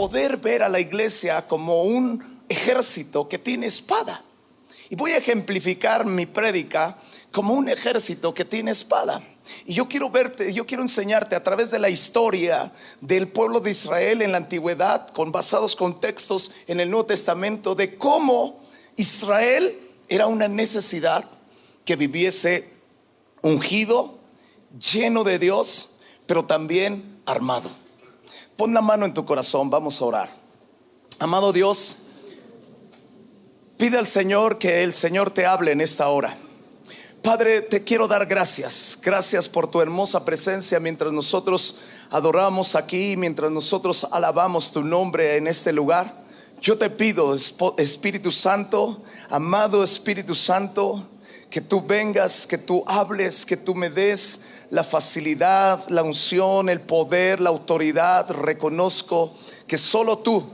poder ver a la iglesia como un ejército que tiene espada. Y voy a ejemplificar mi prédica como un ejército que tiene espada. Y yo quiero enseñarte a través de la historia del pueblo de Israel en la antigüedad, con basados contextos en el Nuevo Testamento, de cómo Israel era una necesidad que viviese ungido, lleno de Dios, pero también armado. Pon la mano en tu corazón, vamos a orar. Amado Dios, pide al Señor que el Señor te hable en esta hora. Padre, te quiero dar gracias. Gracias por tu hermosa presencia mientras nosotros adoramos aquí, mientras nosotros alabamos tu nombre en este lugar. Yo te pido, Espíritu Santo, amado Espíritu Santo, que tú vengas, que tú hables, que tú me des la facilidad, la unción, el poder, la autoridad. Reconozco que solo tú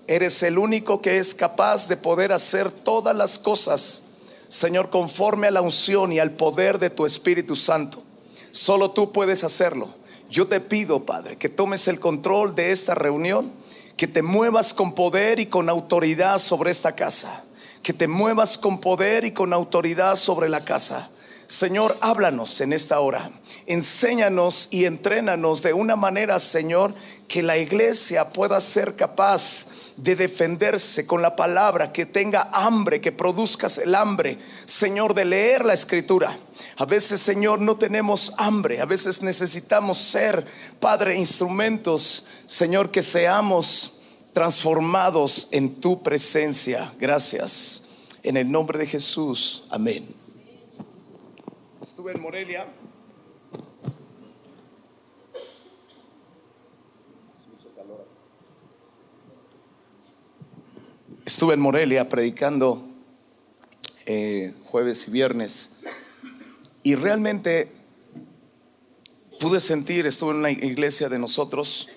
eres el único que es capaz de poder hacer todas las cosas, Señor, conforme a la unción y al poder de tu Espíritu Santo. Solo tú puedes hacerlo. Yo te pido, Padre, que tomes el control de esta reunión, que te muevas con poder y con autoridad sobre esta casa, que te muevas con poder y con autoridad sobre la casa. Señor, háblanos en esta hora. Enséñanos y entrénanos de una manera, Señor, que la iglesia pueda ser capaz de defenderse con la palabra, que tenga hambre, que produzcas el hambre, Señor, de leer la escritura. A veces, Señor, no tenemos hambre. A veces necesitamos ser, Padre, instrumentos, Señor, que seamos transformados en tu presencia. Gracias. En el nombre de Jesús, amén. Estuve en Morelia. Estuve en Morelia predicando jueves y viernes, y realmente pude sentir, estuve en una iglesia de nosotros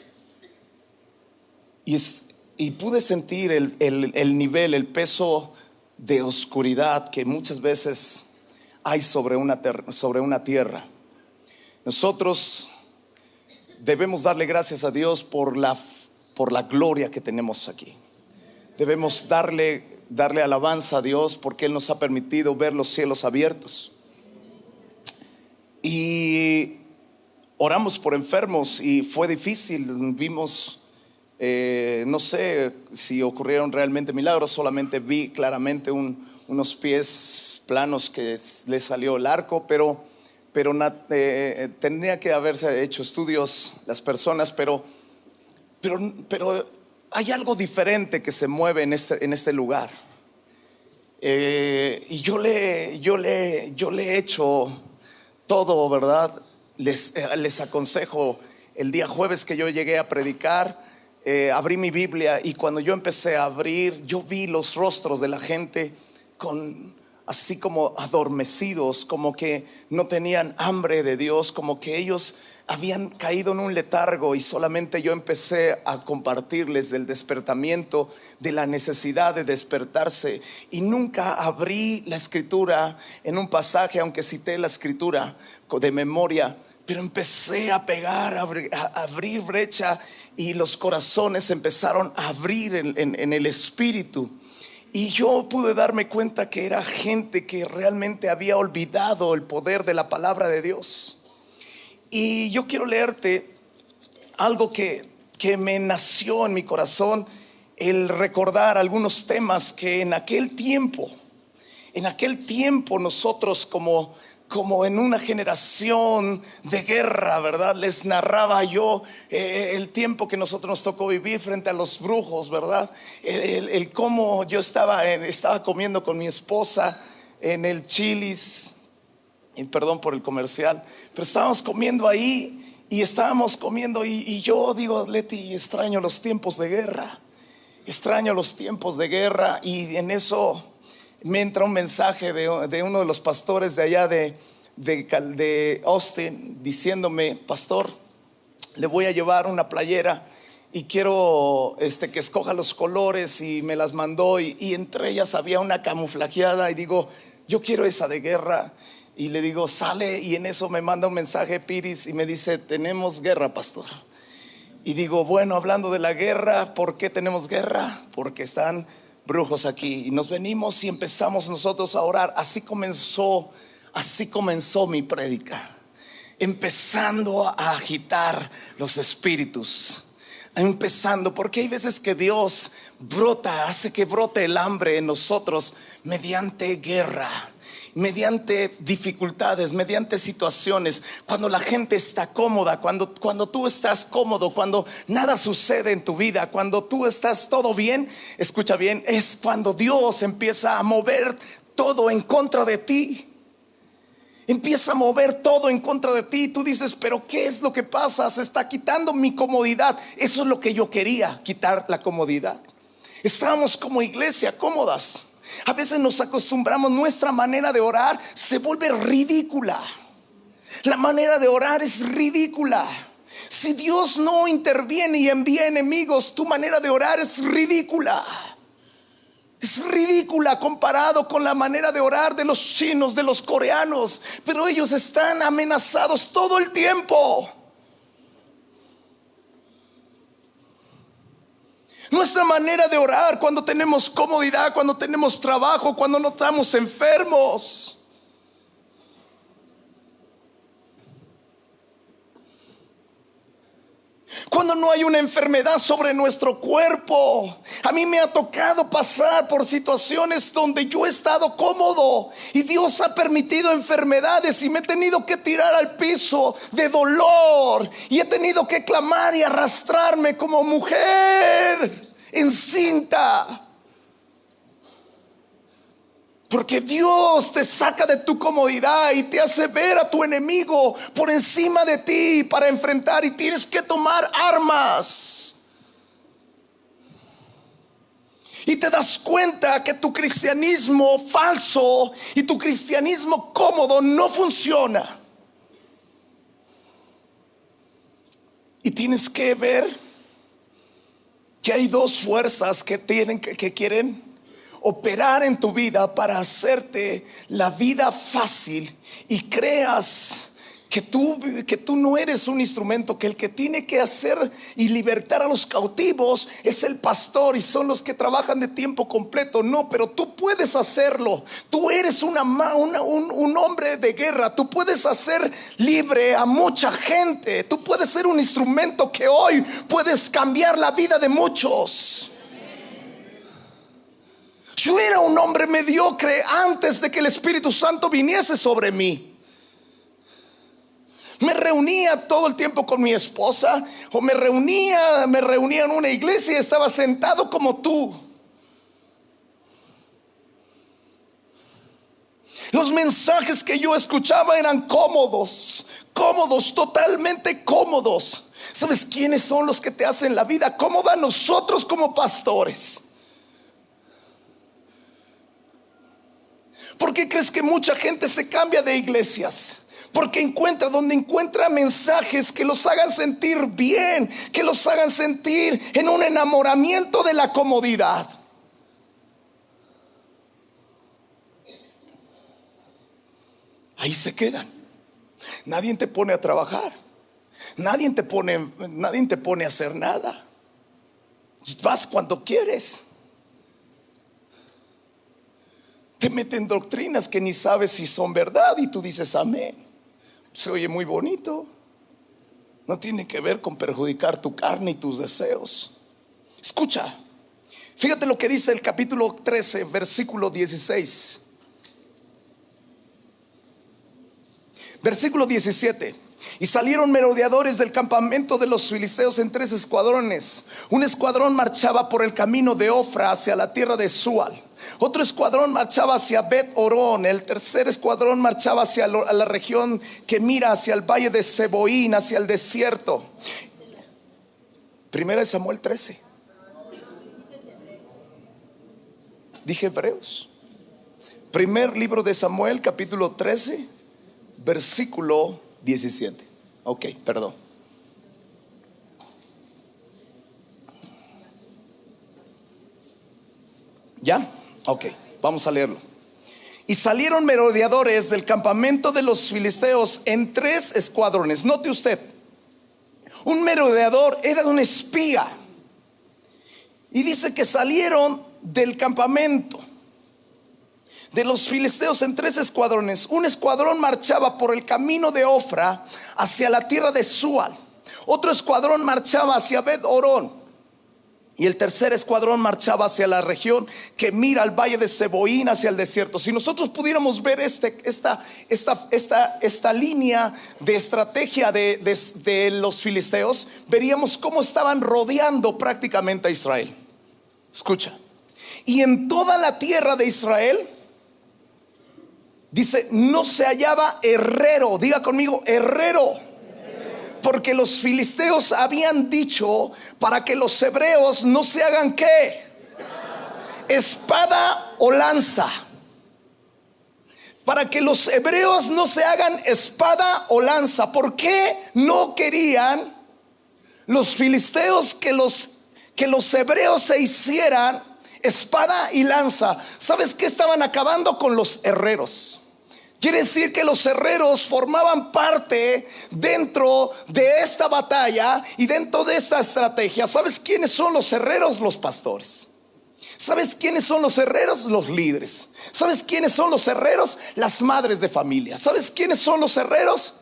y pude sentir el nivel, el peso de oscuridad que muchas veces hay sobre una tierra. Nosotros debemos darle gracias a Dios por la gloria que tenemos aquí. Debemos darle alabanza a Dios porque Él nos ha permitido ver los cielos abiertos. Y oramos por enfermos y fue difícil. Vimos, no sé si ocurrieron realmente milagros. Solamente vi claramente unos pies planos que le salió el arco, pero tenía que haberse hecho estudios las personas, pero hay algo diferente que se mueve en este lugar. Y yo le he hecho todo, ¿verdad? Les aconsejo. El día jueves que yo llegué a predicar, abrí mi Biblia, y cuando yo empecé a abrir, yo vi los rostros de la gente así como adormecidos, como que no tenían hambre de Dios, como que ellos habían caído en un letargo. Y solamente yo empecé a compartirles del despertamiento, de la necesidad de despertarse. Y nunca abrí la escritura en un pasaje, aunque cité la escritura de memoria, pero empecé a pegar, a abrir brecha, y los corazones empezaron a abrir en el espíritu. Y yo pude darme cuenta que era gente que realmente había olvidado el poder de la palabra de Dios. Y yo quiero leerte algo que me nació en mi corazón, el recordar algunos temas que en aquel tiempo nosotros como en una generación de guerra, ¿verdad? Les narraba yo el tiempo que nosotros nos tocó vivir frente a los brujos, ¿verdad? El cómo yo estaba comiendo con mi esposa en el Chili's, y perdón por el comercial, pero estábamos comiendo ahí, y yo digo, Leti, extraño los tiempos de guerra. Y en eso me entra un mensaje de uno de los pastores de allá de Austin, diciéndome: pastor, le voy a llevar una playera y quiero que escoja los colores. Y me las mandó, y entre ellas había una camuflajeada, y digo, yo quiero esa de guerra. Y le digo, sale, y en eso me manda un mensaje Piris y me dice, tenemos guerra, pastor. Y digo, bueno, hablando de la guerra, ¿por qué tenemos guerra? Porque están brujos aquí. Y nos venimos y empezamos nosotros a orar. Así comenzó mi prédica, empezando a agitar los espíritus. Empezando, porque hay veces que Dios hace que brote el hambre en nosotros mediante guerra, mediante dificultades, mediante situaciones. Cuando la gente está cómoda, cuando tú estás cómodo, cuando nada sucede en tu vida, cuando tú estás todo bien, escucha bien, es cuando Dios empieza a mover todo en contra de ti. Empieza a mover todo en contra de ti. Tú dices, pero ¿qué es lo que pasa? Se está quitando mi comodidad. Eso es lo que yo quería, quitar la comodidad. Estábamos como iglesia cómodas. A veces nos acostumbramos, nuestra manera de orar se vuelve ridícula. La manera de orar es ridícula. Si Dios no interviene y envía enemigos, tu manera de orar es ridícula. Es ridícula comparado con la manera de orar de los chinos, de los coreanos. Pero ellos están amenazados todo el tiempo. Nuestra manera de orar cuando tenemos comodidad, cuando tenemos trabajo, cuando no estamos enfermos. Cuando no hay una enfermedad sobre nuestro cuerpo. A mí me ha tocado pasar por situaciones donde yo he estado cómodo y Dios ha permitido enfermedades y me he tenido que tirar al piso de dolor y he tenido que clamar y arrastrarme como mujer encinta. Porque Dios te saca de tu comodidad y te hace ver a tu enemigo por encima de ti para enfrentar, y tienes que tomar armas. Y te das cuenta que tu cristianismo falso y tu cristianismo cómodo no funciona. Y tienes que ver que hay dos fuerzas que quieren operar en tu vida para hacerte la vida fácil y creas que tú no eres un instrumento, que el que tiene que hacer y libertar a los cautivos es el pastor y son los que trabajan de tiempo completo. No, pero tú puedes hacerlo. Tú eres un hombre de guerra. Tú puedes hacer libre a mucha gente. Tú puedes ser un instrumento que hoy puedes cambiar la vida de muchos. Yo era un hombre mediocre antes de que el Espíritu Santo viniese sobre mí. Me reunía todo el tiempo con mi esposa, o me reunía en una iglesia y estaba sentado como tú. Los mensajes que yo escuchaba eran cómodos, totalmente cómodos. ¿Sabes quiénes son los que te hacen la vida cómoda? Nosotros como pastores. ¿Por qué crees que mucha gente se cambia de iglesias? Porque encuentra mensajes que los hagan sentir bien, que los hagan sentir en un enamoramiento de la comodidad. Ahí se quedan. Nadie te pone a trabajar. Nadie te pone a hacer nada. Vas cuando quieres. Te meten doctrinas que ni sabes si son verdad y tú dices amén. Se oye muy bonito. No tiene que ver con perjudicar tu carne y tus deseos. Escucha, fíjate lo que dice el capítulo 13, versículo 16. Versículo 17. Y salieron merodeadores del campamento de los filisteos en 3 escuadrones. Un escuadrón marchaba por el camino de Ofra hacia la tierra de Sual. Otro escuadrón marchaba hacia Bet Orón. El tercer escuadrón marchaba hacia la región que mira hacia el valle de Seboín, hacia el desierto. Primera de Samuel 13. Dije Hebreos. Primer libro de Samuel, capítulo 13, versículo 17. Ok, perdón. ¿Ya? Ok, vamos a leerlo. Y salieron merodeadores del campamento de los filisteos en 3 escuadrones. Note usted, un merodeador era un espía. Y dice que salieron del campamento de los filisteos en 3 escuadrones. Un escuadrón marchaba por el camino de Ofra hacia la tierra de Sual. Otro escuadrón marchaba hacia Bet-Orón. Y el tercer escuadrón marchaba hacia la región que mira al valle de Seboín, hacia el desierto. Si nosotros pudiéramos ver esta línea de estrategia de los filisteos, veríamos cómo estaban rodeando prácticamente a Israel. Escucha. Y en toda la tierra de Israel, dice, no se hallaba herrero. Diga conmigo, herrero. Porque los filisteos habían dicho para que los hebreos no se hagan ¿qué? Espada o lanza. Para que los hebreos no se hagan espada o lanza. ¿Por qué no querían los filisteos que los hebreos se hicieran espada y lanza? ¿Sabes qué? Estaban acabando con los herreros. Quiere decir que los herreros formaban parte dentro de esta batalla y dentro de esta estrategia. ¿Sabes quiénes son los herreros? Los pastores. ¿Sabes quiénes son los herreros? Los líderes. ¿Sabes quiénes son los herreros? Las madres de familia. ¿Sabes quiénes son los herreros?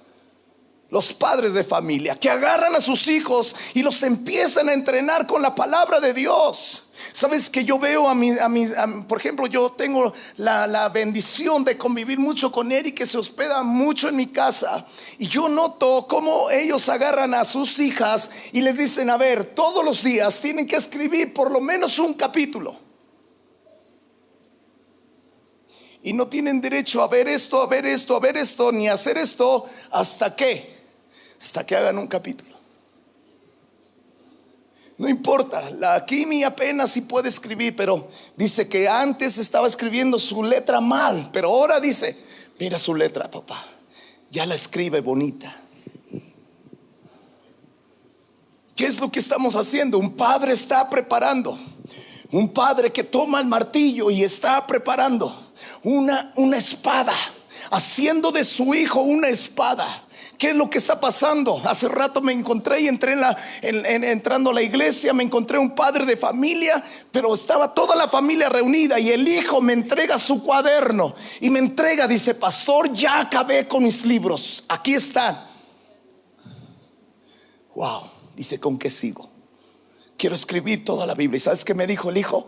Los padres de familia, que agarran a sus hijos y los empiezan a entrenar con la palabra de Dios. Sabes que yo veo por ejemplo, yo tengo la bendición de convivir mucho con Eric, que se hospeda mucho en mi casa. Y yo noto cómo ellos agarran a sus hijas y les dicen, a ver, todos los días tienen que escribir por lo menos un capítulo. Y no tienen derecho a ver esto, a ver esto, a ver esto, ni a hacer esto. ¿Hasta qué? Hasta que hagan un capítulo. No importa, la Kimi apenas sí puede escribir, pero dice que antes estaba escribiendo su letra mal, pero ahora dice, mira su letra, papá, ya la escribe bonita. ¿Qué es lo que estamos haciendo? Un padre está preparando, un padre que toma el martillo y está preparando una espada, haciendo de su hijo una espada. ¿Qué es lo que está pasando? Hace rato me encontré y entrando a la iglesia, me encontré un padre de familia, pero estaba toda la familia reunida y el hijo me entrega su cuaderno y me entrega, dice, pastor, ya acabé con mis libros, aquí están. Wow, dice, ¿con qué sigo? Quiero escribir toda la Biblia. ¿Y sabes qué me dijo el hijo?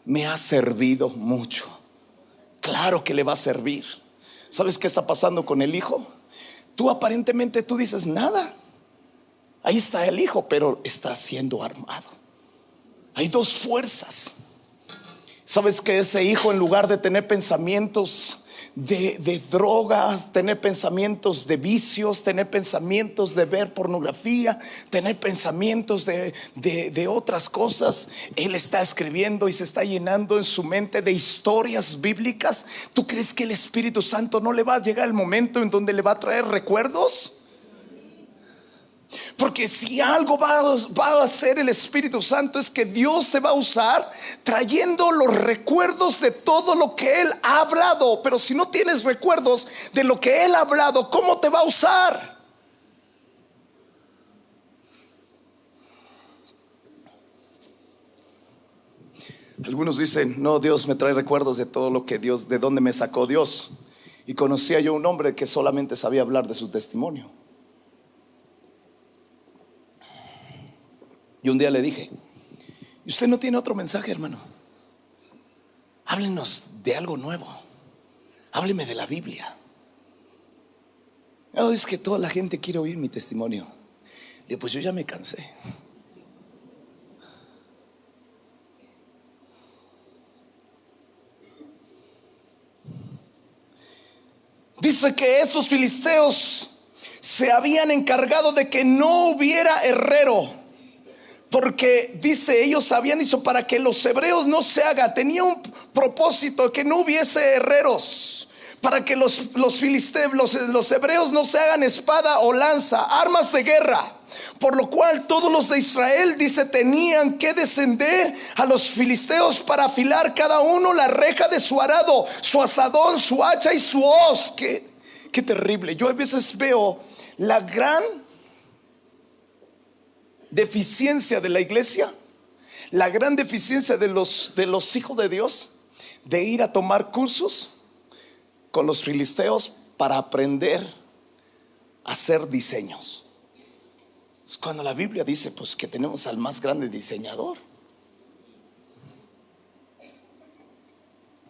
Me ha servido mucho. Claro que le va a servir. ¿Sabes qué está pasando con el hijo? Tú aparentemente tú dices nada. Ahí está el hijo, pero está siendo armado. Hay 2 fuerzas. ¿Sabes que ese hijo, en lugar de tener pensamientos de drogas, tener pensamientos de vicios, tener pensamientos de ver pornografía, tener pensamientos de otras cosas, él está escribiendo y se está llenando en su mente de historias bíblicas? ¿Tú crees que el Espíritu Santo no le va a llegar el momento en donde le va a traer recuerdos? Porque si algo va a hacer el Espíritu Santo, es que Dios te va a usar trayendo los recuerdos de todo lo que Él ha hablado. Pero si no tienes recuerdos de lo que Él ha hablado, ¿cómo te va a usar? Algunos dicen, no, Dios me trae recuerdos de todo lo que Dios, de dónde me sacó Dios. Y conocía yo un hombre que solamente sabía hablar de su testimonio. Y un día le dije, ¿y usted no tiene otro mensaje, hermano? Háblenos de algo nuevo. Hábleme de la Biblia. No, es que toda la gente quiere oír mi testimonio. Le digo, pues yo ya me cansé. Dice que estos filisteos se habían encargado de que no hubiera herrero. Porque dice, ellos habían dicho para que los hebreos no se hagan. Tenía un propósito, que no hubiese herreros. para que los filisteos, los hebreos no se hagan espada o lanza, armas de guerra. Por lo cual todos los de Israel, dice, tenían que descender a los filisteos para afilar cada uno la reja de su arado, su asadón, su hacha y su hoz. Qué terrible. Yo a veces veo la gran deficiencia de la iglesia, la gran deficiencia de los hijos de Dios, de ir a tomar cursos con los filisteos para aprender a hacer diseños. Es cuando la Biblia dice pues que tenemos al más grande diseñador.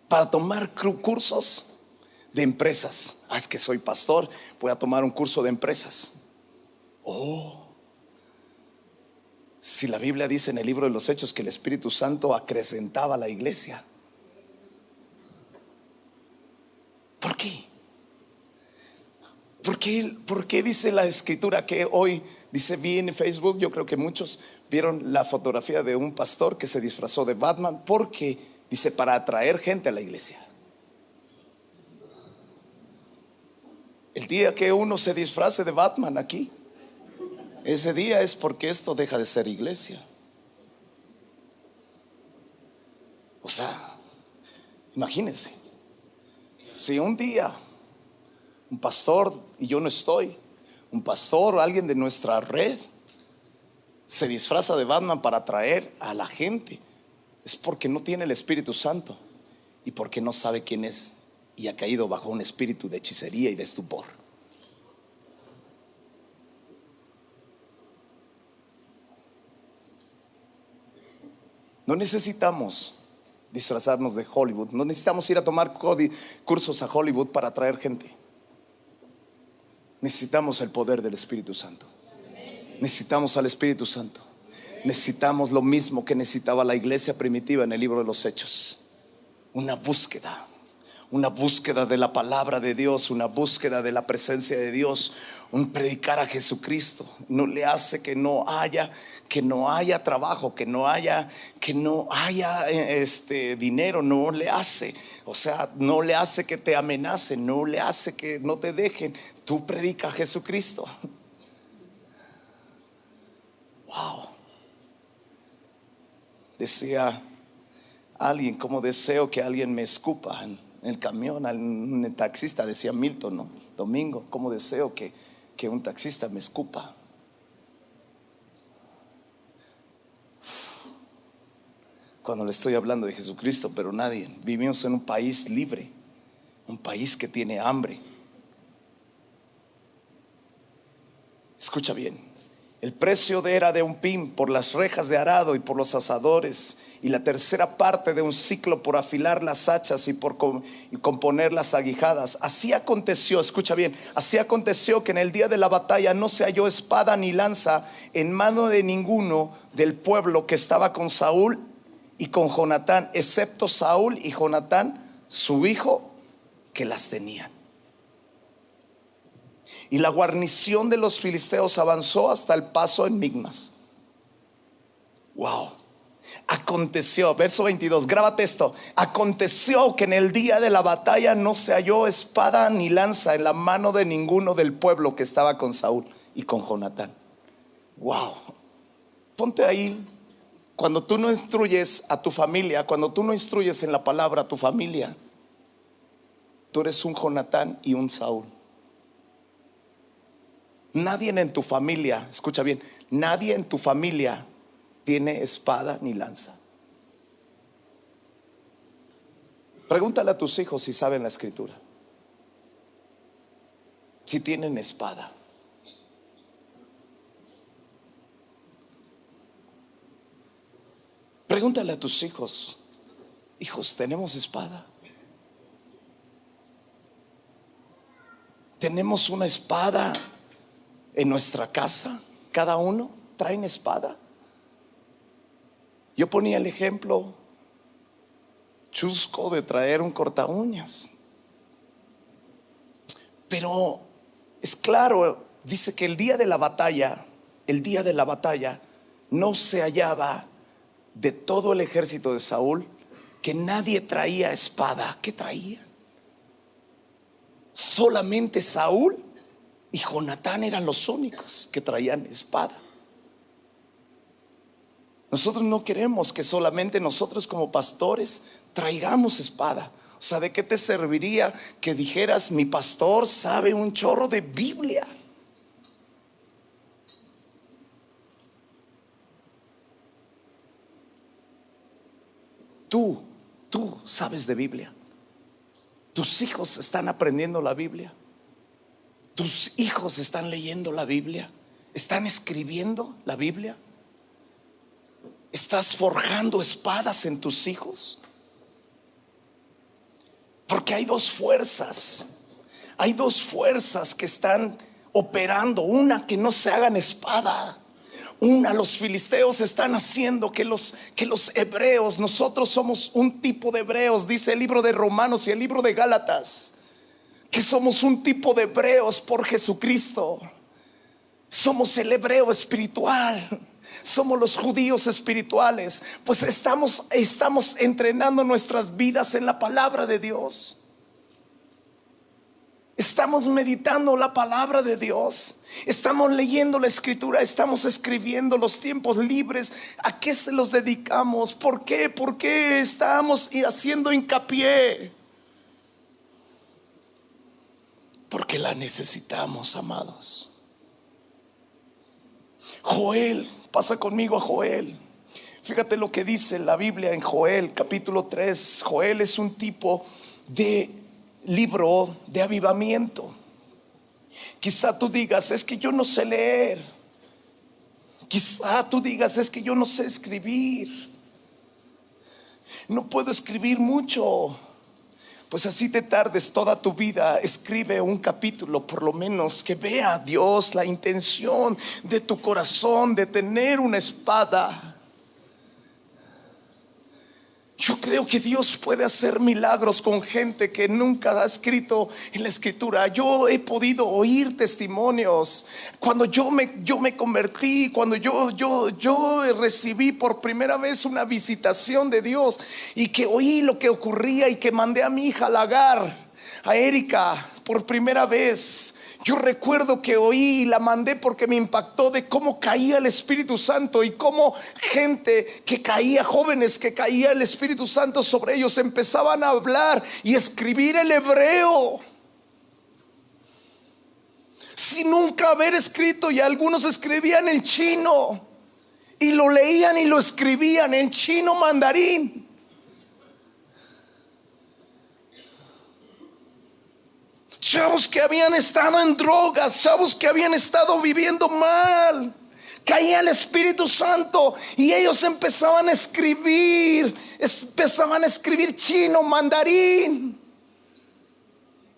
Para tomar cursos de empresas. Es que soy pastor, voy a tomar un curso de empresas. Si la Biblia dice en el libro de los Hechos que el Espíritu Santo acrecentaba a la iglesia. ¿Por qué? ¿Por qué dice la escritura que hoy, dice, vi en Facebook, yo creo que muchos vieron la fotografía de un pastor que se disfrazó de Batman? Porque dice, para atraer gente a la iglesia. El día que uno se disfrace de Batman aquí, ese día es porque esto deja de ser iglesia. O sea, imagínense, si un día un pastor, y yo no estoy, un pastor o alguien de nuestra red se disfraza de Batman para atraer a la gente, es porque no tiene el Espíritu Santo y porque no sabe quién es y ha caído bajo un espíritu de hechicería y de estupor. No necesitamos disfrazarnos de Hollywood, no necesitamos ir a tomar cursos a Hollywood para atraer gente. Necesitamos el poder del Espíritu Santo. Necesitamos al Espíritu Santo. Necesitamos lo mismo que necesitaba la iglesia primitiva en el libro de los Hechos. Una búsqueda de la palabra de Dios, una búsqueda de la presencia de Dios, un predicar a Jesucristo. No le hace que no haya trabajo, que no haya dinero, no le hace, o sea, no le hace que te amenacen, no le hace que no te dejen. Tú predica a Jesucristo. Wow. Decía alguien, como deseo que alguien me escupa en el camión. Un taxista decía Milton, ¿no? Domingo, como deseo que un taxista me escupa. Cuando le estoy hablando de Jesucristo, pero nadie. Vivimos en un país libre, un país que tiene hambre. Escucha bien. El precio era de un pin por las rejas de arado y por los asadores, y la tercera parte de un siclo por afilar las hachas y por componer las aguijadas. Así aconteció, escucha bien, así aconteció que en el día de la batalla no se halló espada ni lanza en mano de ninguno del pueblo que estaba con Saúl y con Jonatán, excepto Saúl y Jonatán, su hijo, que las tenían. Y la guarnición de los filisteos avanzó hasta el paso en Migmas. Wow. Aconteció, verso 22, grábate esto. Aconteció que en el día de la batalla no se halló espada ni lanza en la mano de ninguno del pueblo que estaba con Saúl y con Jonatán. Wow. Ponte ahí. Cuando tú no instruyes a tu familia, cuando tú no instruyes en la palabra a tu familia, tú eres un Jonatán y un Saúl. Nadie en tu familia, escucha bien, nadie en tu familia tiene espada ni lanza. Pregúntale a tus hijos si saben la escritura, si tienen espada. Pregúntale a tus hijos, hijos, ¿tenemos espada? ¿Tenemos una espada en nuestra casa? ¿Cada uno traen espada? Yo ponía el ejemplo chusco de traer un corta uñas, pero es claro, dice que el día de la batalla no se hallaba de todo el ejército de Saúl que nadie traía espada. ¿Qué traían? Solamente Saúl y Jonatán eran los únicos que traían espada. Nosotros no queremos que solamente nosotros como pastores traigamos espada. O sea, ¿de qué te serviría que dijeras: mi pastor sabe un chorro de Biblia? Tú sabes de Biblia. Tus hijos están aprendiendo la Biblia. Tus hijos están leyendo la Biblia. Están escribiendo la Biblia. ¿Estás forjando espadas en tus hijos? Porque hay dos fuerzas. Hay dos fuerzas que están operando. Una, que no se hagan espada. Una, los filisteos están haciendo que los hebreos, nosotros somos un tipo de hebreos, dice el libro de Romanos y el libro de Gálatas, que somos un tipo de hebreos por Jesucristo. Somos el hebreo espiritual. Somos los judíos espirituales. Pues estamos entrenando nuestras vidas en la palabra de Dios. Estamos meditando la palabra de Dios. Estamos leyendo la escritura. Estamos escribiendo los tiempos libres. ¿A qué se los dedicamos? ¿Por qué? ¿Por qué estamos haciendo hincapié? Porque la necesitamos, amados. Joel, pasa conmigo a Joel. Fíjate lo que dice la Biblia en Joel capítulo 3. Joel es un tipo de libro de avivamiento. Quizá tú digas: es que yo no sé leer. Quizá tú digas: es que yo no sé escribir. No puedo escribir mucho. Pues así te tardes toda tu vida, escribe un capítulo, por lo menos, que vea Dios la intención de tu corazón de tener una espada. Yo creo que Dios puede hacer milagros con gente que nunca ha escrito en la escritura. Yo he podido oír testimonios. Cuando yo me convertí, cuando yo recibí por primera vez una visitación de Dios, y que oí lo que ocurría, y que mandé a mi hija Lagar, a Erika, por primera vez. Yo recuerdo que oí y la mandé porque me impactó de cómo caía el Espíritu Santo, y cómo gente que caía, jóvenes que caía el Espíritu Santo sobre ellos, empezaban a hablar y escribir el hebreo sin nunca haber escrito. Y algunos escribían en chino y lo leían y lo escribían en chino mandarín. Chavos que habían estado en drogas, chavos que habían estado viviendo mal, caía el Espíritu Santo y ellos empezaban a escribir chino, mandarín.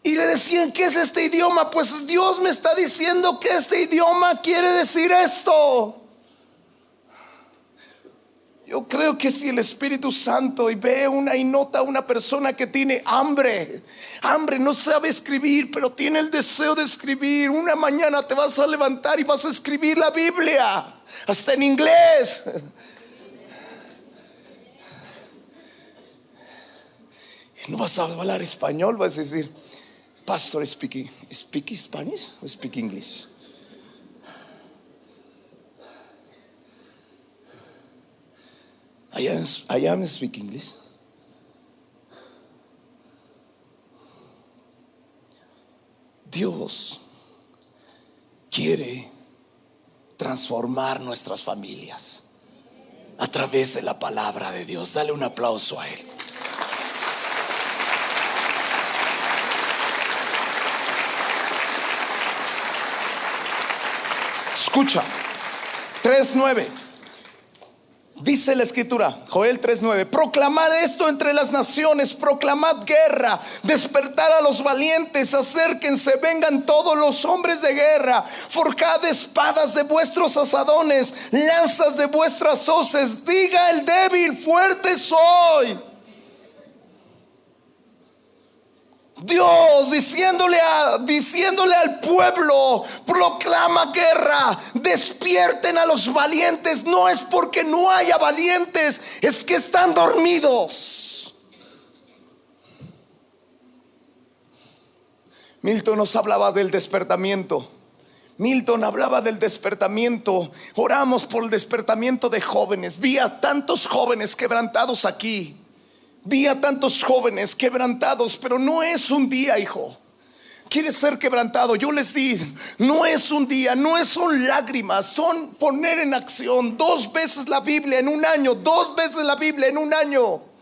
Y le decían: ¿qué es este idioma? Pues Dios me está diciendo que este idioma quiere decir esto. Yo creo que si el Espíritu Santo y ve y nota a una persona que tiene hambre, no sabe escribir, pero tiene el deseo de escribir, una mañana te vas a levantar y vas a escribir la Biblia, hasta en inglés. No vas a hablar español, vas a decir: Pastor, speak Spanish o speak English? I am speak English. Dios quiere transformar nuestras familias a través de la palabra de Dios. Dale un aplauso a Él. Escucha, 3:9. Dice la escritura, Joel 3:9: proclamad esto entre las naciones, proclamad guerra, despertar a los valientes, acérquense, vengan todos los hombres de guerra, forjad espadas de vuestros asadones, lanzas de vuestras hoces, diga el débil: fuerte soy. Dios diciéndole al pueblo: proclama guerra, despierten a los valientes. No es porque no haya valientes, es que están dormidos. Milton nos hablaba del despertamiento. Milton hablaba del despertamiento. Oramos por el despertamiento de jóvenes. Vi a tantos jóvenes quebrantados aquí. Vi a tantos jóvenes quebrantados, pero no es un día, hijo. ¿Quieres ser quebrantado? Yo les di, no es un día, no son lágrimas, son poner en acción 2 veces la Biblia en un año, 2 veces la Biblia en un año.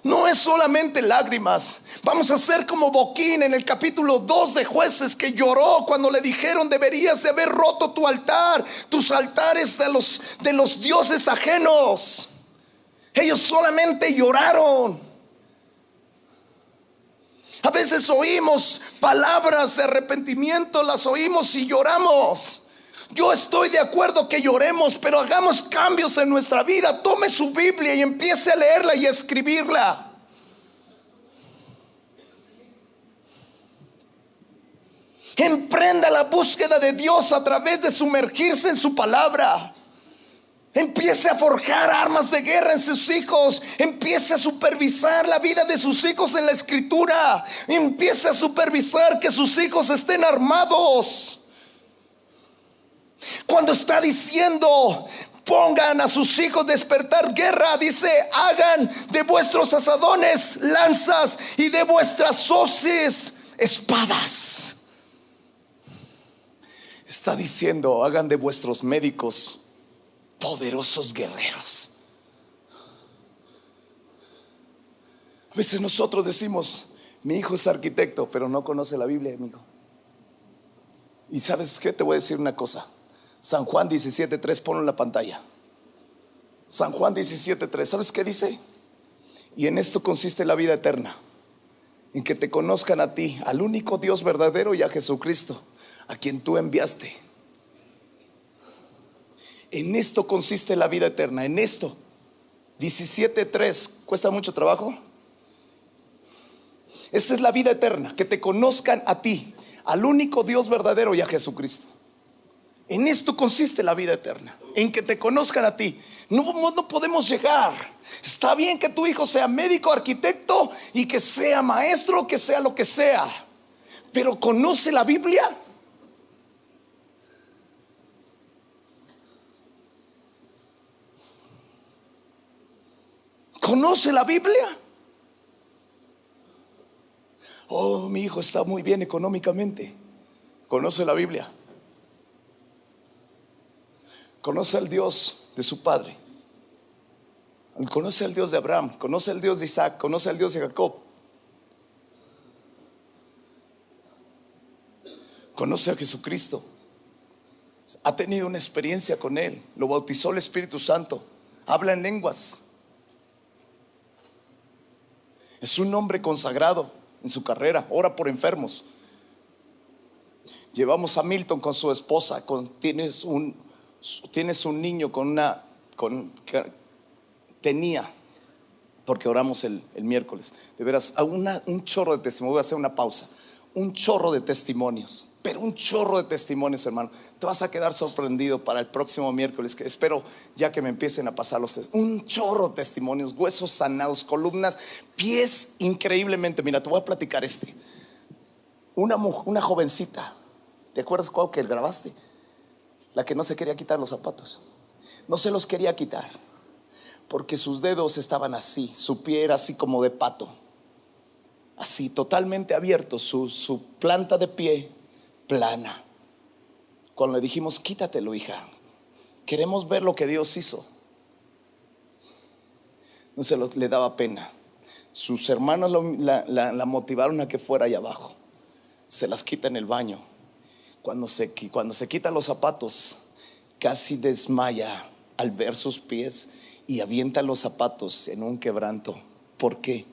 No es solamente lágrimas. Vamos a ser como Boquín en el capítulo 2 de Jueces, que lloró cuando le dijeron: deberías de haber roto tu altar, tus altares de los dioses ajenos. Ellos solamente lloraron. A veces oímos palabras de arrepentimiento, las oímos y lloramos. Yo estoy de acuerdo que lloremos, pero hagamos cambios en nuestra vida. Tome su Biblia y empiece a leerla y a escribirla. Emprenda la búsqueda de Dios a través de sumergirse en su palabra. Empiece a forjar armas de guerra en sus hijos. Empiece a supervisar la vida de sus hijos en la escritura. Empiece a supervisar que sus hijos estén armados. Cuando está diciendo: pongan a sus hijos despertar guerra, dice: hagan de vuestros asadones lanzas y de vuestras hoces espadas. Está diciendo: hagan de vuestros médicos poderosos guerreros. A veces nosotros decimos: mi hijo es arquitecto, pero no conoce la Biblia, amigo. Y ¿sabes qué? Te voy a decir una cosa. San Juan 17:3, ponlo en la pantalla. San Juan 17:3, ¿sabes qué dice? Y en esto consiste la vida eterna, en que te conozcan a ti, al único Dios verdadero, y a Jesucristo, a quien tú enviaste. En esto consiste la vida eterna. En esto. 17:3, ¿cuesta mucho trabajo? Esta es la vida eterna, que te conozcan a ti, al único Dios verdadero, y a Jesucristo. En esto consiste la vida eterna, en que te conozcan a ti. No podemos llegar. Está bien que tu hijo sea médico, arquitecto, y que sea maestro, que sea lo que sea, pero ¿conoce la Biblia? ¿Conoce la Biblia? Oh, mi hijo está muy bien económicamente. ¿Conoce la Biblia? Conoce al Dios de su padre. Conoce al Dios de Abraham. Conoce al Dios de Isaac. Conoce al Dios de Jacob. Conoce a Jesucristo. Ha tenido una experiencia con Él. Lo bautizó el Espíritu Santo. Habla en lenguas. Es un hombre consagrado en su carrera. Ora por enfermos. Llevamos a Milton con su esposa. Tienes un niño tenía, porque oramos el miércoles. De veras, un chorro de testimonios. Voy a hacer una pausa. Un chorro de testimonios, pero un chorro de testimonios, hermano. Te vas a quedar sorprendido para el próximo miércoles, que espero ya que me empiecen a pasar un chorro de testimonios, huesos sanados, columnas, pies increíblemente. Mira, te voy a platicar una jovencita. ¿Te acuerdas cuál que grabaste? La que no se quería quitar los zapatos. No se los quería quitar porque sus dedos estaban así, su pie era así como de pato, así totalmente abierto, su planta de pie plana. Cuando le dijimos: quítatelo, hija, queremos ver lo que Dios hizo, no le daba pena. Sus hermanos la motivaron a que fuera allá abajo. Se las quita en el baño. Cuando se quita los zapatos, casi desmaya al ver sus pies y avienta los zapatos en un quebranto. ¿Por qué?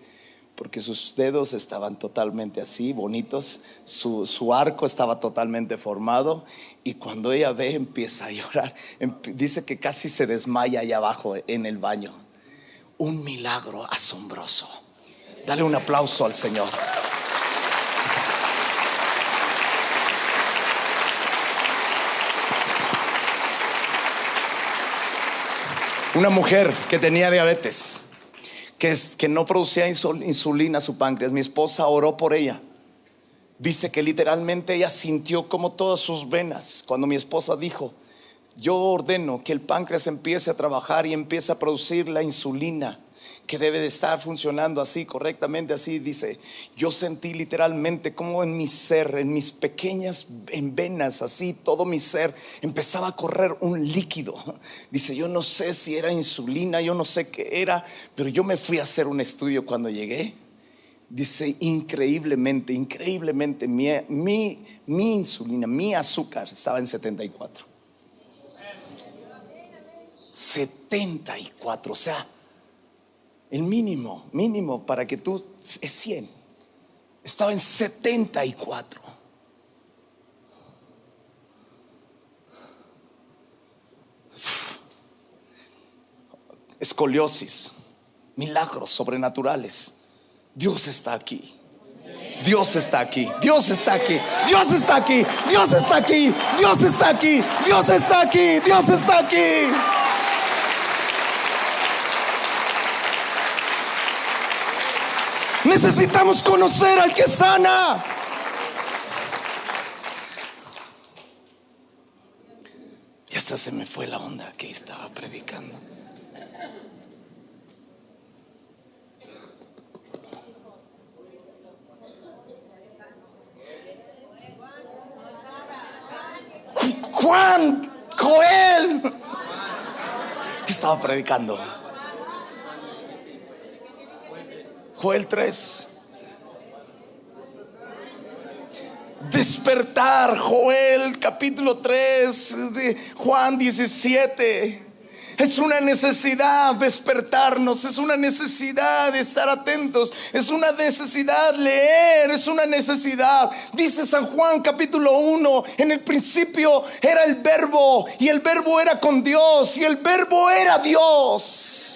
Porque sus dedos estaban totalmente así, bonitos. Su arco estaba totalmente formado. Y cuando ella ve, empieza a llorar. Dice que casi se desmaya allá abajo en el baño. Un milagro asombroso. Dale un aplauso al Señor. Una mujer que tenía diabetes, que no producía insulina su páncreas. Mi esposa oró por ella. Dice que literalmente ella sintió como todas sus venas, cuando mi esposa dijo: yo ordeno que el páncreas empiece a trabajar y empiece a producir la insulina que debe de estar funcionando así correctamente, así dice, yo sentí literalmente como en mi ser, en mis pequeñas venas, así todo mi ser empezaba a correr un líquido. Dice, yo no sé si era insulina, yo no sé qué era, pero yo me fui a hacer un estudio cuando llegué. Dice, increíblemente mi insulina, mi azúcar estaba en 74. 74, o sea, el mínimo para que tú es 100. Estaba en 74. Escoliosis, milagros sobrenaturales. Dios está aquí. Dios está aquí, Dios está aquí, Dios está aquí, Dios está aquí, Dios está aquí, Dios está aquí, Dios está aquí. Necesitamos conocer al que sana. Ya hasta se me fue la onda que estaba predicando. Juan, Joel, ¿qué estaba predicando? Joel 3. Despertar, Joel capítulo 3, de Juan 17. Es una necesidad despertarnos, es una necesidad de estar atentos, es una necesidad leer, es una necesidad. Dice San Juan capítulo 1, en el principio era el verbo, y el verbo era con Dios, y el verbo era Dios.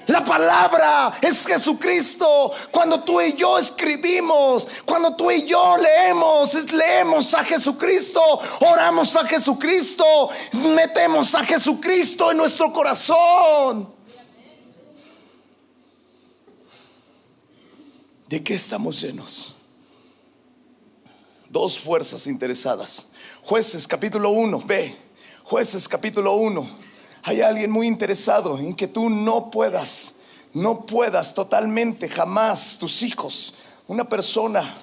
La palabra es Jesucristo. Cuando tú y yo escribimos, cuando tú y yo leemos a Jesucristo, oramos a Jesucristo, metemos a Jesucristo en nuestro corazón. ¿De qué estamos llenos? Dos fuerzas interesadas. Jueces capítulo 1, ve. Jueces capítulo 1. Hay alguien muy interesado en que tú no puedas totalmente jamás tus hijos. Una persona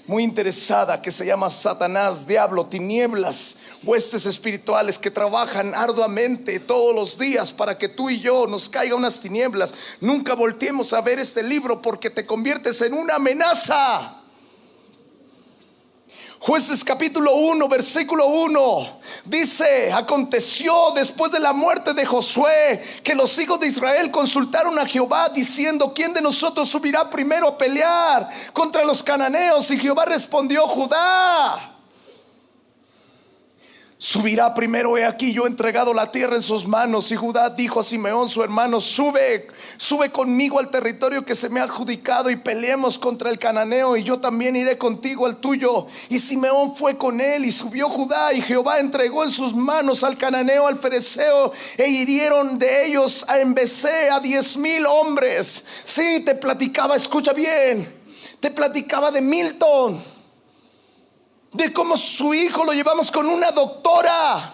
muy interesada que se llama Satanás, diablo, tinieblas, huestes espirituales que trabajan arduamente todos los días para que tú y yo nos caiga unas tinieblas. Nunca volteemos a ver este libro porque te conviertes en una amenaza. Jueces capítulo 1 versículo 1 dice: aconteció después de la muerte de Josué que los hijos de Israel consultaron a Jehová diciendo: ¿quién de nosotros subirá primero a pelear contra los cananeos? Y Jehová respondió: Judá subirá primero. He aquí, yo he entregado la tierra en sus manos. Y Judá dijo a Simeón su hermano: sube conmigo al territorio que se me ha adjudicado y peleemos contra el cananeo, y yo también iré contigo al tuyo. Y Simeón fue con él, y subió Judá, y Jehová entregó en sus manos al cananeo, al fereceo, e hirieron de ellos en Besé a 10,000 hombres. Sí, te platicaba, escucha bien, te platicaba de Milton, de cómo su hijo lo llevamos con una doctora.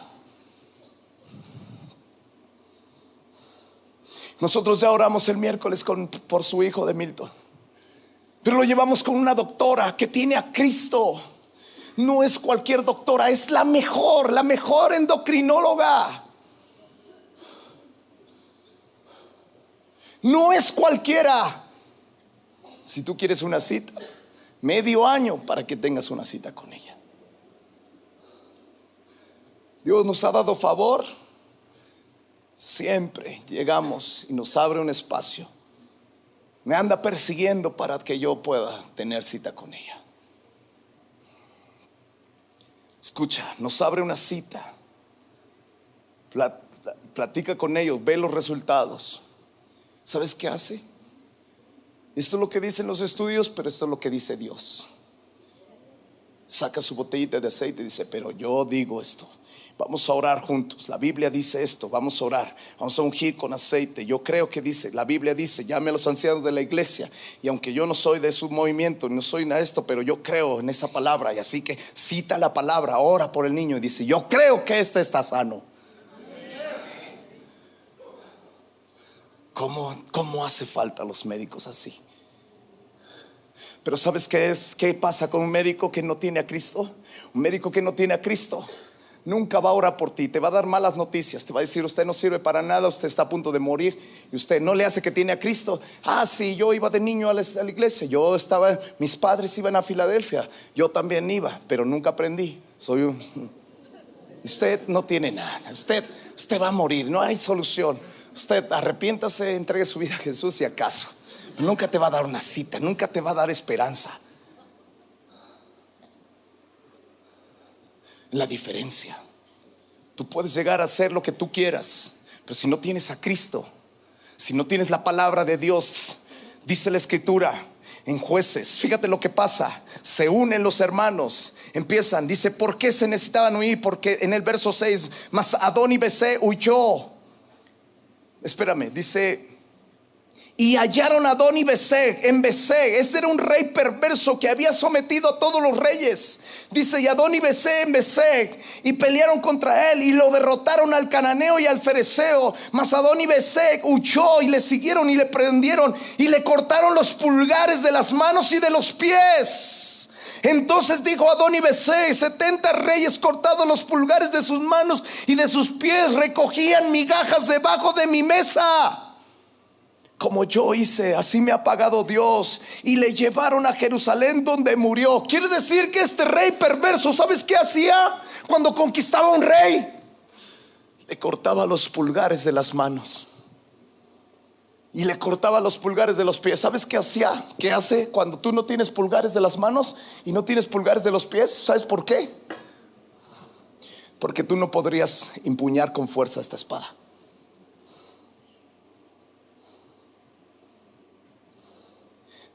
Nosotros ya oramos el miércoles por su hijo de Milton, pero lo llevamos con una doctora que tiene a Cristo. No es cualquier doctora, es la mejor endocrinóloga. No es cualquiera. Si tú quieres una cita, medio año para que tengas una cita con ella. Dios nos ha dado favor. Siempre llegamos y nos abre un espacio. Me anda persiguiendo para que yo pueda tener cita con ella. Escucha, nos abre una cita, platica con ellos, ve los resultados. ¿Sabes qué hace? Esto es lo que dicen los estudios, pero esto es lo que dice Dios. Saca su botellita de aceite y dice: pero yo digo esto. Vamos a orar juntos. La Biblia dice esto, vamos a orar, vamos a ungir con aceite. Yo creo que dice, la Biblia dice, llame a los ancianos de la iglesia. Y aunque yo no soy de su movimiento, no soy nada de esto, pero yo creo en esa palabra. Y así que cita la palabra, ora por el niño y dice, yo creo que este está sano. ¿Cómo hace falta los médicos así? Pero ¿sabes qué es? ¿Qué pasa con un médico que no tiene a Cristo? Un médico que no tiene a Cristo nunca va a orar por ti, te va a dar malas noticias, te va a decir, usted no sirve para nada, usted está a punto de morir. Y usted no le hace que tiene a Cristo. Sí, yo iba de niño a la iglesia, mis padres iban a Filadelfia, yo también iba, pero nunca aprendí. Usted no tiene nada, usted va a morir, no hay solución. Usted arrepiéntase, entregue su vida a Jesús y acaso. Nunca te va a dar una cita, nunca te va a dar esperanza. La diferencia. Tú puedes llegar a hacer lo que tú quieras, pero si no tienes a Cristo, si no tienes la palabra de Dios, dice la escritura en Jueces, fíjate lo que pasa, se unen los hermanos, empiezan, dice, ¿por qué se necesitaban huir? Porque en el verso 6, mas Adoni-Bezek huyó. Espérame, dice, y hallaron a Adoni-Bezek en Bezek. Este era un rey perverso que había sometido a todos los reyes. Dice, y Adoni-Bezek en Bezek, y pelearon contra él y lo derrotaron al cananeo y al fereceo. Mas Adoni-Bezek huyó y le siguieron y le prendieron y le cortaron los pulgares de las manos y de los pies. Entonces dijo Adoni-Bezek, 70 reyes cortados los pulgares de sus manos y de sus pies recogían migajas debajo de mi mesa. Como yo hice, así me ha pagado Dios. Y le llevaron a Jerusalén, donde murió. Quiere decir que este rey perverso, ¿sabes qué hacía cuando conquistaba a un rey? Le cortaba los pulgares de las manos y le cortaba los pulgares de los pies. ¿Sabes qué hacía? ¿Qué hace cuando tú no tienes pulgares de las manos y no tienes pulgares de los pies? ¿Sabes por qué? Porque tú no podrías empuñar con fuerza esta espada.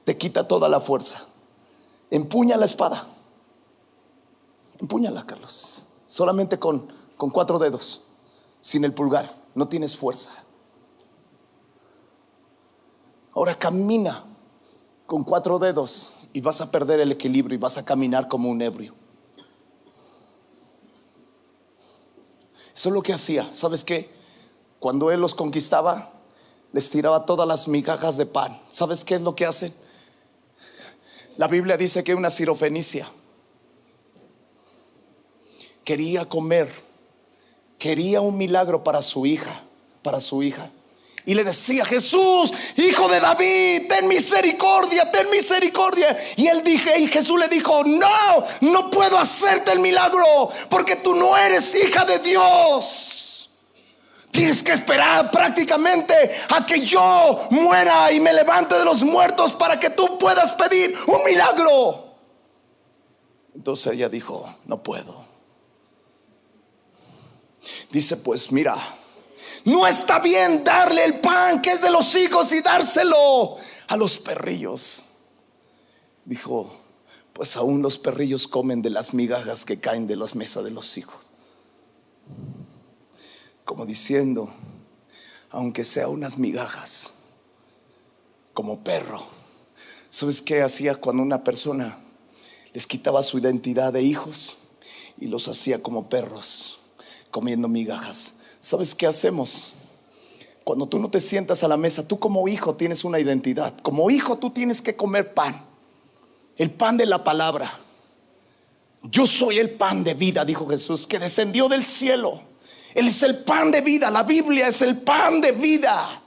Te quita toda la fuerza. Empuña la espada. Empúñala, Carlos. Solamente con 4 dedos. Sin el pulgar. No tienes fuerza. Ahora camina con 4 dedos y vas a perder el equilibrio y vas a caminar como un ebrio. Eso es lo que hacía. ¿Sabes qué? Cuando él los conquistaba, les tiraba todas las migajas de pan. ¿Sabes qué es lo que hacen? La Biblia dice que una sirofenicia quería comer, quería un milagro para su hija, y le decía, Jesús, hijo de David, ten misericordia, ten misericordia. Y Jesús le dijo, no puedo hacerte el milagro, porque tú no eres hija de Dios. Tienes que esperar prácticamente a que yo muera y me levante de los muertos para que tú puedas pedir un milagro. Entonces ella dijo, no puedo. Dice, pues mira, no está bien darle el pan que es de los hijos y dárselo a los perrillos. Dijo, pues aún los perrillos comen de las migajas que caen de las mesas de los hijos. Como diciendo, aunque sea unas migajas, como perro. ¿Sabes qué hacía cuando una persona les quitaba su identidad de hijos y los hacía como perros, comiendo migajas? ¿Sabes qué hacemos? Cuando tú no te sientas a la mesa, tú como hijo tienes una identidad. Como hijo tú tienes que comer pan, el pan de la palabra. Yo soy el pan de vida, dijo Jesús, que descendió del cielo. Él es el pan de vida. La Biblia es el pan de vida.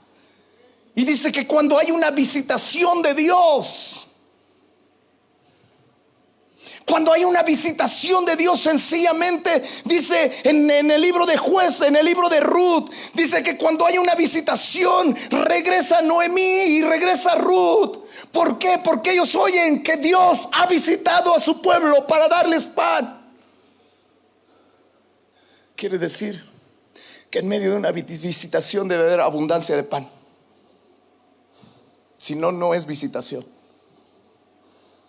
Y dice que cuando hay una visitación de Dios, cuando hay una visitación de Dios, sencillamente dice en el libro de Jueces, en el libro de Ruth, dice que cuando hay una visitación, regresa Noemí y regresa Ruth. ¿Por qué? Porque ellos oyen que Dios ha visitado a su pueblo para darles pan. Quiere decir que en medio de una visitación debe haber abundancia de pan. Si no, no es visitación.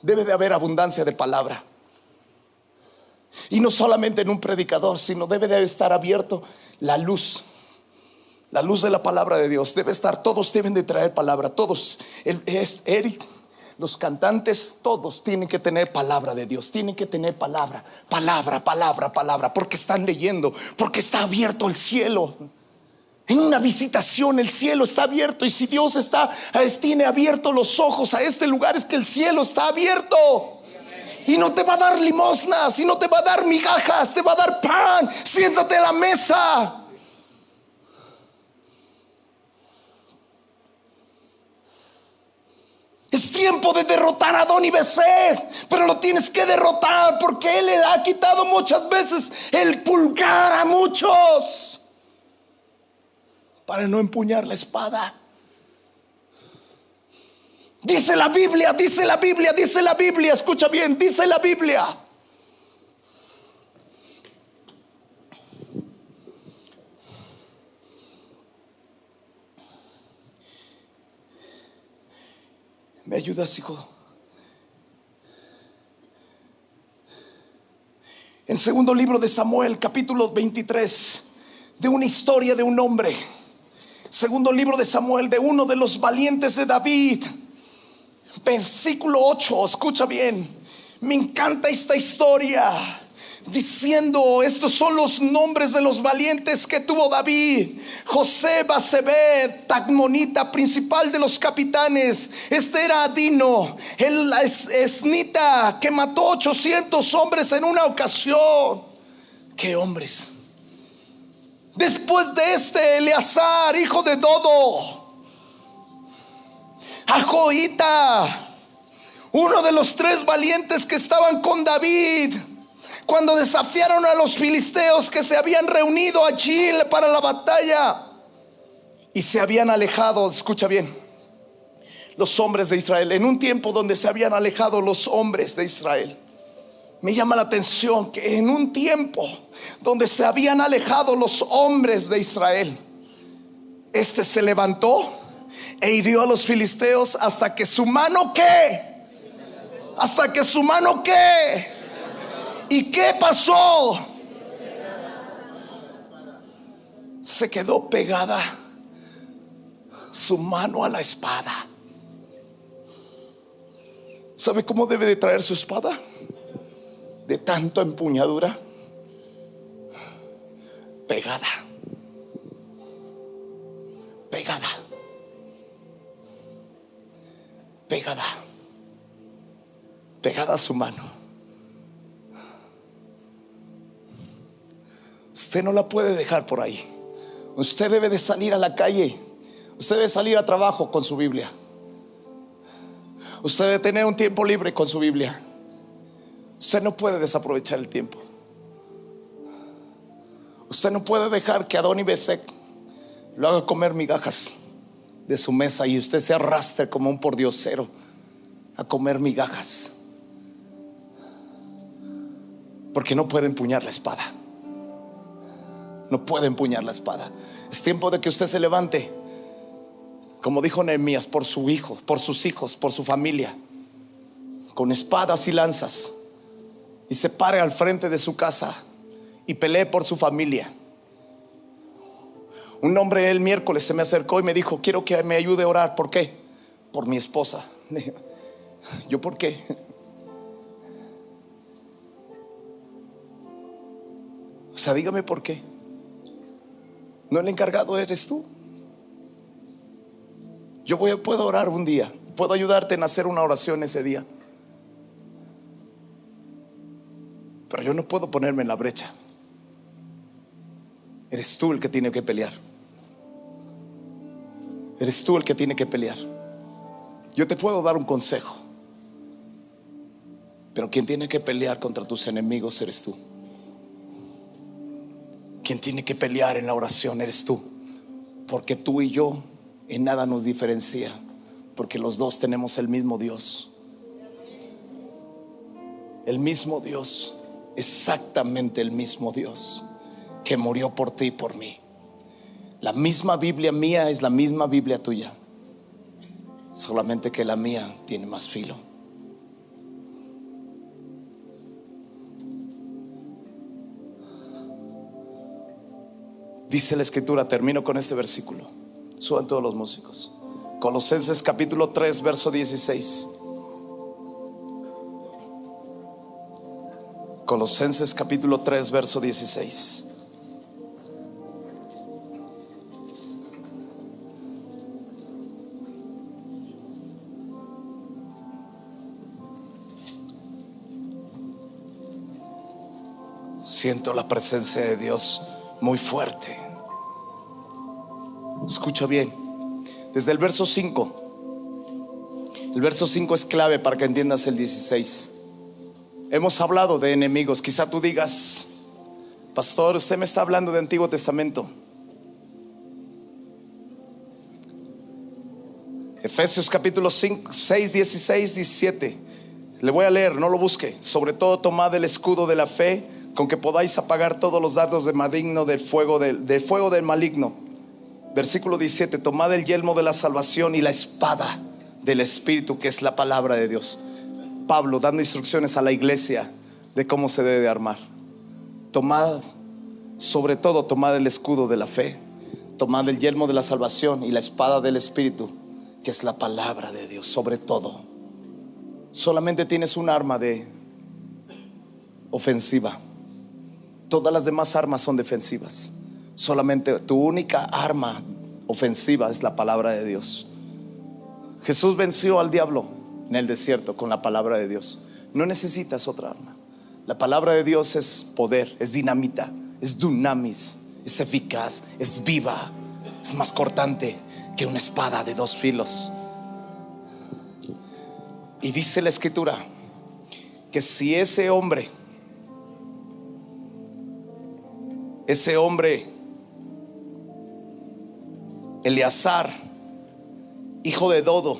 Debe de haber abundancia de palabra. Y no solamente en un predicador, sino debe de estar abierto la luz. La luz de la palabra de Dios debe estar. Todos deben de traer palabra. Todos. Eric, los cantantes, todos tienen que tener palabra de Dios. Tienen que tener palabra. Palabra, palabra, palabra. Porque están leyendo. Porque está abierto el cielo. En una visitación el cielo está abierto. Y si Dios tiene abiertos los ojos a este lugar, es que el cielo está abierto. Y no te va a dar limosnas, y no te va a dar migajas, te va a dar pan. Siéntate a la mesa. Es tiempo de derrotar a Adoni-Bezek, pero lo tienes que derrotar porque él le ha quitado muchas veces el pulgar a muchos para no empuñar la espada. Dice la Biblia, dice la Biblia, dice la Biblia, escucha bien, dice la Biblia. ¿Me ayudas, hijo? En segundo libro de Samuel, capítulo 23, de una historia de un hombre. Segundo libro de Samuel, de uno de los valientes de David. Versículo 8, escucha bien. Me encanta esta historia, diciendo: estos son los nombres de los valientes que tuvo David: José Basebet, Tacmonita, principal de los capitanes. Este era Adino, el esnita, que mató 800 hombres en una ocasión. ¿Qué hombres? Después de este, Eleazar, hijo de Dodo, Joita, uno de los 3 valientes que estaban con David cuando desafiaron a los filisteos que se habían reunido allí para la batalla y se habían alejado. Escucha bien, los hombres de Israel, en un tiempo donde se habían alejado los hombres de Israel. Me llama la atención que en un tiempo donde se habían alejado los hombres de Israel, este se levantó e hirió a los filisteos hasta que su mano, ¿qué? Hasta que su mano, ¿qué? ¿Y qué pasó? Se quedó pegada su mano a la espada. ¿Sabe cómo debe de traer su espada? De tanto empuñadura, pegada, pegada, pegada, pegada a su mano. Usted no la puede dejar por ahí. Usted debe de salir a la calle. Usted debe salir a trabajo con su Biblia. Usted debe tener un tiempo libre con su Biblia. Usted no puede desaprovechar el tiempo. Usted no puede dejar que Adoni-Bezek lo haga comer migajas de su mesa y usted se arrastre como un pordiosero a comer migajas, porque no puede empuñar la espada. No puede empuñar la espada. Es tiempo de que usted se levante, como dijo Nehemías, por su hijo, por sus hijos, por su familia, con espadas y lanzas, y se pare al frente de su casa y pelee por su familia. Un hombre el miércoles se me acercó y me dijo: quiero que me ayude a orar. ¿Por qué? Por mi esposa. ¿Yo por qué? O sea, dígame por qué. No, el encargado eres tú. Yo puedo orar un día, puedo ayudarte en hacer una oración ese día, pero yo no puedo ponerme en la brecha. Eres tú el que tiene que pelear. Eres tú el que tiene que pelear. Yo te puedo dar un consejo, pero quien tiene que pelear contra tus enemigos eres tú. Quien tiene que pelear en la oración eres tú, porque tú y yo en nada nos diferencia, porque los dos tenemos el mismo Dios. El mismo Dios, exactamente el mismo Dios que murió por ti y por mí. La misma Biblia mía es la misma Biblia tuya, solamente que la mía tiene más filo. Dice la escritura, termino con este versículo. Suban todos los músicos. Colosenses capítulo 3 verso 16. Colosenses capítulo 3 verso 16. Siento la presencia de Dios muy fuerte. Escucha bien. Desde el verso 5. El verso 5 es clave para que entiendas el 16. Hemos hablado de enemigos. Quizá tú digas: pastor, usted me está hablando de Antiguo Testamento. Efesios capítulo 5, 6, 16, 17. Le voy a leer, no lo busque. Sobre todo tomad el escudo de la fe, con que podáis apagar todos los dardos del maligno, del fuego del maligno. Versículo 17. Tomad el yelmo de la salvación y la espada del Espíritu, que es la palabra de Dios. Pablo dando instrucciones a la iglesia de cómo se debe de armar. Tomad, sobre todo tomad el escudo de la fe, tomad el yelmo de la salvación y la espada del Espíritu, que es la palabra de Dios. Sobre todo, solamente tienes un arma de ofensiva. Todas las demás armas son defensivas. Solamente tu única arma ofensiva es la palabra de Dios. Jesús venció al diablo en el desierto con la palabra de Dios. No necesitas otra arma. La palabra de Dios es poder, es dinamita, es dunamis, es eficaz, es viva, es más cortante que una espada de dos filos. Y dice la escritura que si ese hombre Eleazar, hijo de Dodo,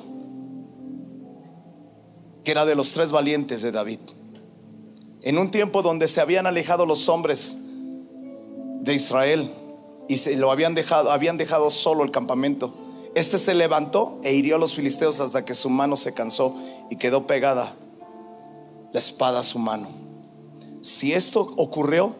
que era de los 3 valientes de David, en un tiempo donde se habían alejado los hombres de Israel y habían dejado solo el campamento, este se levantó e hirió a los filisteos hasta que su mano se cansó y quedó pegada la espada a su mano. Si esto ocurrió,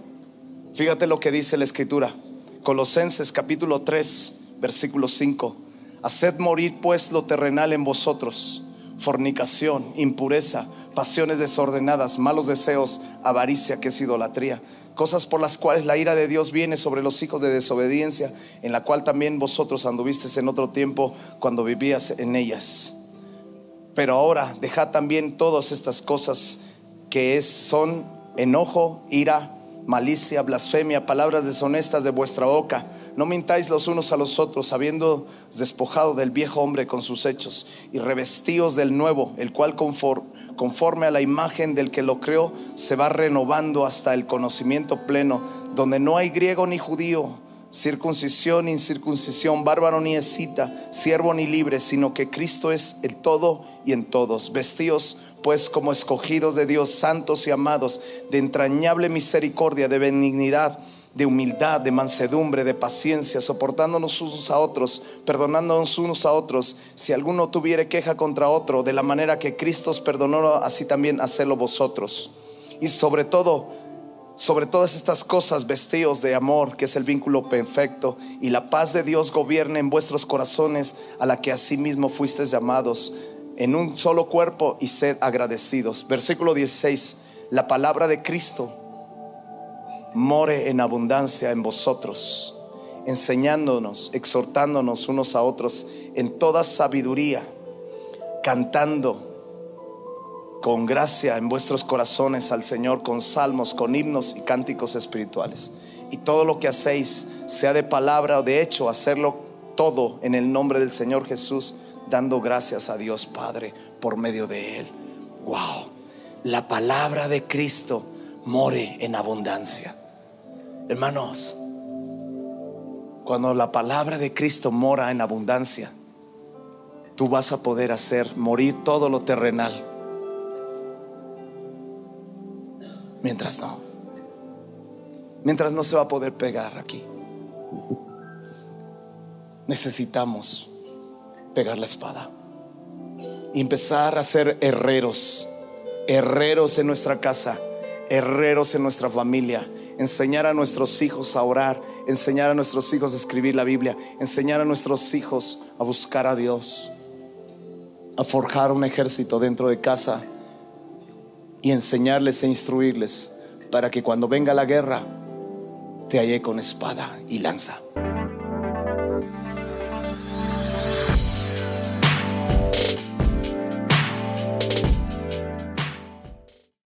fíjate lo que dice la escritura. Colosenses capítulo 3 versículo 5. Haced morir pues lo terrenal en vosotros: fornicación, impureza, pasiones desordenadas, malos deseos, avaricia, que es idolatría, cosas por las cuales la ira de Dios viene sobre los hijos de desobediencia, en la cual también vosotros anduvisteis en otro tiempo cuando vivías en ellas. Pero ahora dejad también todas estas cosas, que son enojo, ira, malicia, blasfemia, palabras deshonestas de vuestra boca. No mintáis los unos a los otros, habiendo despojado del viejo hombre con sus hechos, y revestíos del nuevo, el cual conforme a la imagen del que lo creó, se va renovando hasta el conocimiento pleno, donde no hay griego ni judío, circuncisión ni incircuncisión, bárbaro ni escita, siervo ni libre, sino que Cristo es el todo y en todos. Vestíos pues como escogidos de Dios, santos y amados, de entrañable misericordia, de benignidad, de humildad, de mansedumbre, de paciencia, soportándonos unos a otros, perdonándonos unos a otros, si alguno tuviere queja contra otro, de la manera que Cristo os perdonó, así también hacedlo vosotros. Y sobre todas estas cosas, vestíos de amor, que es el vínculo perfecto, y la paz de Dios gobierne en vuestros corazones, a la que asimismo fuisteis llamados en un solo cuerpo, y sed agradecidos. Versículo 16. La palabra de Cristo more en abundancia en vosotros, enseñándonos, exhortándonos unos a otros en toda sabiduría, cantando con gracia en vuestros corazones al Señor con salmos, con himnos y cánticos espirituales. Y todo lo que hacéis, sea de palabra o de hecho, hacerlo todo en el nombre del Señor Jesús, dando gracias a Dios Padre por medio de Él. Wow, la palabra de Cristo more en abundancia. Hermanos, cuando la palabra de Cristo mora en abundancia, tú vas a poder hacer morir todo lo terrenal. Mientras no se va a poder pegar aquí. Necesitamos pegar la espada y empezar a ser herreros en nuestra casa, herreros en nuestra familia, enseñar a nuestros hijos a orar, enseñar a nuestros hijos a escribir la Biblia, enseñar a nuestros hijos a buscar a Dios, a forjar un ejército dentro de casa y enseñarles e instruirles para que cuando venga la guerra te halle con espada y lanza.